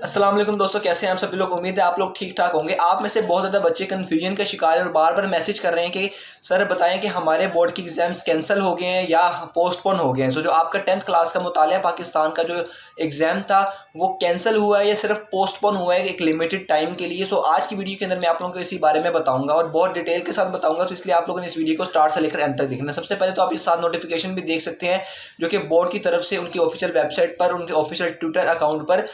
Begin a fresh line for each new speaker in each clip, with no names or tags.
अस्सलाम वालेकुम दोस्तों, कैसे हैं आप सभी लोग। उम्मीद है आप लोग ठीक ठाक होंगे। आप में से बहुत ज़्यादा बच्चे कन्फ्यूजन का शिकार है और बार बार मैसेज कर रहे हैं कि सर बताएं कि हमारे बोर्ड के एग्ज़ाम्स कैंसिल हो गए हैं या पोस्टपोन हो गए हैं। सो जो आपका 10th क्लास का मुतालिया पाकिस्तान का जो एग्ज़ाम था वो कैंसिल हुआ है या सिर्फ पोस्टपोन हुआ है एक लिमिटेड टाइम के लिए। सो आज की वीडियो के अंदर मैं आप लोगों को इसी बारे में बताऊँगा और बहुत डिटेल के साथ बताऊँगा, तो इसलिए आप लोगों ने इस वीडियो को स्टार्ट से लेकर एंड तक देखना। सबसे पहले तो आप इस साथ नोटिफिकेशन भी देख सकते हैं जो कि बोर्ड की तरफ से उनकी ऑफिशियल वेबसाइट पर, उनके ऑफिशियल ट्विटर अकाउंट पर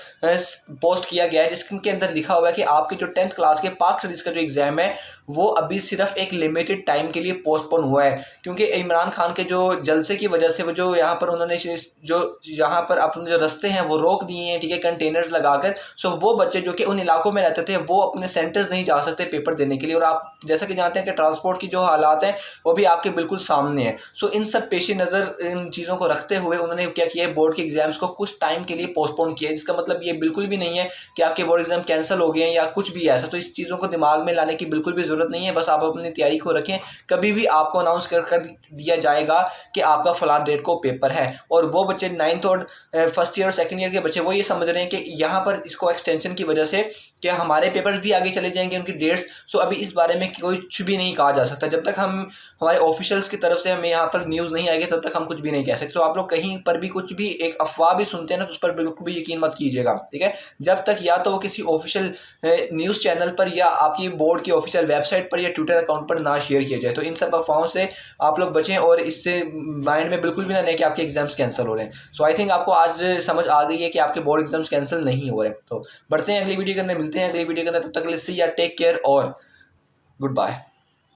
पोस्ट किया गया है, जिसके अंदर लिखा हुआ है कि आपके जो 10th क्लास के पाक स्टडीज़ का जो एग्ज़ाम है वो अभी सिर्फ एक लिमिटेड टाइम के लिए पोस्टपोन हुआ है, क्योंकि इमरान खान के जो जलसे की वजह से वो जो यहाँ पर उन्होंने जो यहाँ पर अपने जो रास्ते हैं वो रोक दिए हैं, ठीक है, कंटेनर्स लगाकर। सो वो बच्चे जो कि उन इलाकों में रहते थे वो अपने सेंटर्स नहीं जा सकते पेपर देने के लिए। और आप जैसा कि जानते हैं कि ट्रांसपोर्ट की जो हालात हैं वो भी आपके बिल्कुल सामने है। सो इन सब पेश नज़र इन चीज़ों को रखते हुए उन्होंने क्या किया है, बोर्ड के एग्जाम्स को कुछ टाइम के लिए पोस्टपोन किया है। जिसका मतलब ये बिल्कुल भी नहीं है कि आपके बोर्ड एग्जाम कैंसिल हो गए हैं या कुछ भी ऐसा। तो इस चीज़ों को दिमाग में लाने की बिल्कुल भी ज़रूरत नहीं है। बस आप अपनी तैयारी को रखें, कभी भी आपको अनाउंस कर दिया जाएगा कि आपका फलां डेट को पेपर है। और वो बच्चे 9th और फर्स्ट ईयर और सेकंड ईयर के बच्चे वो ये समझ रहे हैं कि यहाँ पर इसको एक्सटेंशन की वजह से कि हमारे पेपर्स भी आगे चले जाएंगे, उनकी डेट्स। सो अभी इस बारे में कोई कुछ भी नहीं कहा जा सकता। जब तक हम हमारे ऑफिशियल्स की तरफ से हमें यहाँ पर न्यूज़ नहीं आएगी तब तक हम कुछ भी नहीं कह सकते। तो आप लोग कहीं पर भी कुछ भी एक अफवाह भी सुनते हैं ना, तो उस पर बिल्कुल भी यकीन मत कीजिएगा, ठीक है। जब तक या तो वो किसी ऑफिशियल न्यूज़ चैनल पर या आपकी बोर्ड की ऑफिशियल वेबसाइट पर या ट्विटर अकाउंट पर ना शेयर किया जाए। तो इन सब अफवाहों से आप लोग बचें और इससे माइंड में बिल्कुल भी ना लें कि आपके एग्जाम्स कैंसिल हो रहे हैं। सो आई थिंक आपको आज समझ आ गई है कि आपके बोर्ड एग्जाम्स कैंसिल नहीं हो रहे। तो बढ़ते हैं अगली वीडियो के अंदर, मिलते हैं अगली वीडियो के अंदर। तब तक के लिए सी या टेक केयर और गुड बाय।